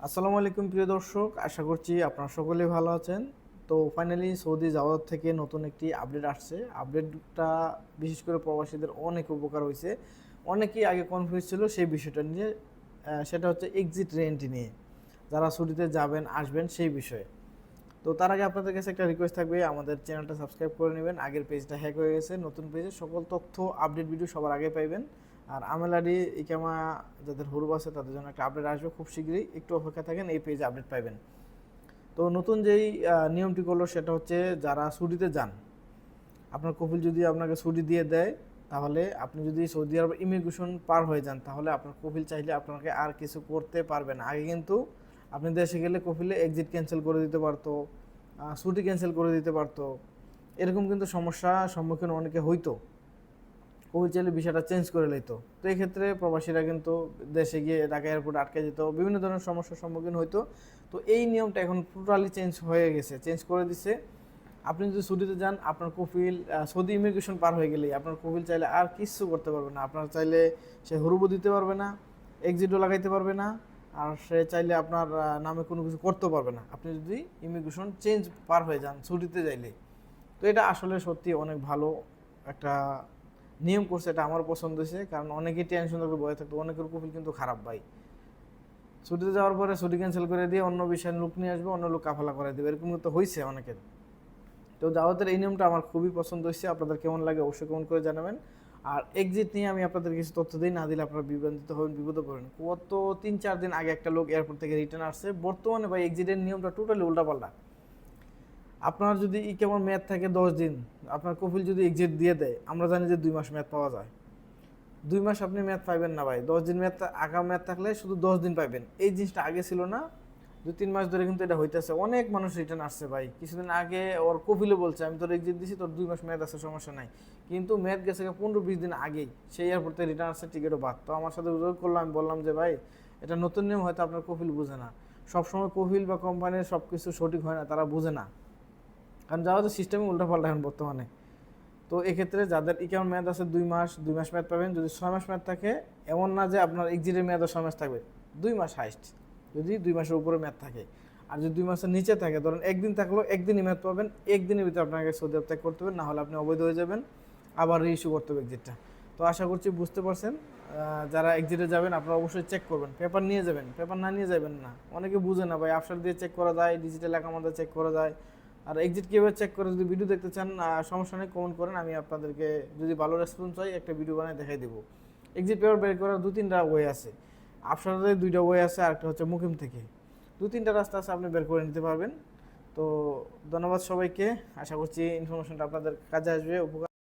আসসালামু আলাইকুম প্রিয় দর্শক, আশা করছি আপনারা সকলেই ভালো আছেন। তো ফাইনালি সৌদি যাওয়ার থেকে নতুন একটি আপডেট আসছে। আপডেটটা বিশেষ করে প্রবাসীদের অনেক উপকার হয়েছে। অনেকেই আগে কনফিউজ ছিল সেই বিষয়টা নিয়ে, সেটা হচ্ছে এক্সিট রেন্ট নিয়ে, যারা ছুটিতে যাবেন আসবেন সেই বিষয়ে। তো তার আগে আপনাদের কাছে একটা রিকোয়েস্ট থাকবে, আমাদের চ্যানেলটা সাবস্ক্রাইব করে নেবেন। আগের পেজটা হ্যাক হয়ে গেছে, নতুন পেজে সকল তথ্য আপডেট ভিডিও সবার আগে পাইবেন। আর আমেলাডি ইকামা যাদের হুরুব আছে তাদের জন্য একটা আপডেট আসবে খুব শীঘ্রই, একটু অপেক্ষা থাকেন, এই পেজে আপডেট পাইবেন। তো নতুন যেই নিয়মটি করলো সেটা হচ্ছে, যারা ছুটিতে যান, আপনার কফিল যদি আপনাকে ছুটি দিয়ে দেয়, তাহলে আপনি যদি সৌদি আরব ইমিগ্রেশন পার হয়ে যান, তাহলে আপনার কফিল চাইলে আপনাকে আর কিছু করতে পারবে না। আগে কিন্তু আপনি দেশে গেলে কফিলে এক্সিট ক্যান্সেল করে দিতে পারতো, ছুটি ক্যান্সেল করে দিতে পারতো, এরকম কিন্তু সমস্যা সম্মুখীন অনেকে হইতো। কফিল চাইলে বিষয়টা চেঞ্জ করে লইতো। তো এই ক্ষেত্রে প্রবাসীরা কিন্তু দেশে গিয়ে ঢাকা এয়ারপোর্টে আটকে যেত, বিভিন্ন ধরনের সমস্যার সম্মুখীন হইতো। তো এই নিয়মটা এখন টোটালি চেঞ্জ হয়ে গেছে, চেঞ্জ করে দিছে। আপনি যদি ছুটিতে যান, আপনার কফিল সৌদি ইমিগ্রেশন পার হয়ে গেলেই আপনার কফিল চাইলে আর কিচ্ছু করতে পারবে না। আপনার চাইলে সে হুরুবও দিতে পারবে না, এক্সিটও লাগাইতে পারবে না, আর সে চাইলে আপনার নামে কোনো কিছু করতেও পারবে না, আপনি যদি ইমিগ্রেশন চেঞ্জ পার হয়ে যান ছুটিতে যাইলে। তো এটা আসলে সত্যি অনেক ভালো একটা নিয়ম করছে, এটা আমার পছন্দ হয়েছে। কারণ অনেকেই টেনশন করে বয়ে থাকতো, অনেকের কফিল কিন্তু খারাপ ভাই, ছুটিতে যাওয়ার পরে ছুটি ক্যান্সেল করে দিয়ে অন্য বিষয়ে লোক নিয়ে আসবে, অন্য লোক কাফালা করে দেবে, এরকম তো হয়েছে অনেকের। তো জাওয়াতের এই নিয়মটা আমার খুবই পছন্দ হয়েছে। আপনাদের কেমন লাগে অবশ্যই কমেন্ট করে জানাবেন। আর এক্সিট নিয়ে আমি আপনাদের কিছু তথ্য দিই, না দিলে আপনারা বিভ্রান্তিত হবেন, বিপদে পড়বেন। গত 3-4 দিন আগে একটা লোক এয়ারপোর্ট থেকে রিটার্ন আসছে। বর্তমানে ভাই এক্সিটের নিয়মটা টোটালি উল্টাপাল্টা। আপনার যদি কেমন মেয়াদ থাকে 10 দিন, আপনার কফিল যদি এক্সিট দিয়ে দেয়, আমরা জানি যে 2 মাস মেয়াদ পাওয়া যায়। 2 মাস আপনি মেয়াদ পাইবেন না ভাই, 10 দিন মেয়াদ, আগাম মেয়াদ থাকলে শুধু 10 দিন পাইবেন। এই জিনিসটা আগে ছিল না। 2-3 মাস ধরে কিন্তু এটা হইতেছে, অনেক মানুষ রিটার্ন আসছে ভাই। কিছুদিন আগে ওর কফিলে বলছে, আমি তোর এক্সিট দিছি, তোর 2 মাস মেয়াদ আছে, সমস্যা নাই। কিন্তু মেয়াদ গেছে 15-20 দিন আগেই, সেই এয়ারপোর্ট থেকে রিটার্ন আসছে, টিকিটও বাদ। তো আমার সাথে যোগাযোগ করলাম, আমি বললাম যে ভাই, এটা নতুন নিয়ম, হয়তো আপনার কফিল বুঝে না। সবসময় কফিল বা কোম্পানির সব কিছু সঠিক হয় না, তারা বুঝে না। কারণ যাওয়া তো সিস্টেমে উল্টাপাল্টা এখন বর্তমানে। তো এক্ষেত্রে যাদের ইকার মেয়াদ আছে 2 মাস, 2 মাস মেয়াদ পাবেন। যদি 6 মাস মেয়াদ থাকে, এমন না যে আপনার এক্সিটের মেয়াদও 6 মাস থাকবে, 2 মাস হাইস্ট, যদি 2 মাসের উপরে মেয়াদ থাকে। আর যদি 2 মাসের নিচে থাকে, ধরেন একদিন থাকলেও একদিনই মেয়াদ পাবেন, একদিনের ভিতরে আপনাকে সৌদি আরব ত্যাগ করতে হবে, না হলে আপনি অবৈধ হয়ে যাবেন, আবার রিইস্যু করতে হবে এক্সিটটা। তো আশা করছি বুঝতে পারছেন। যারা এক্সিটে যাবেন আপনারা অবশ্যই চেক করবেন, পেপার নিয়ে যাবেন, পেপার না নিয়ে যাবেন না। অনেকে বুঝে না ভাই, আফসার দিয়ে চেক করা যায়, ডিজিটাল অ্যাকাউন্ট চেক করা যায়। আর এক্সিট কীভাবে চেক করে, যদি ভিডিও দেখতে চান সমস্যা নেই, কমেন্ট করেন, আমি আপনাদেরকে যদি ভালো রেসপন্স হয় একটা ভিডিও বানিয়ে দেখাই দেবো। এক্সিট পেপার বের করার 2-3টা ওয়ে আছে। আফসারের 2টা ওয়ে আছে, আর একটা হচ্ছে মুকিম থেকে। 2-3টা রাস্তা আছে, আপনি বের করে নিতে পারবেন। তো ধন্যবাদ সবাইকে, আশা করছি ইনফরমেশনটা আপনাদের কাজে আসবে, উপকার।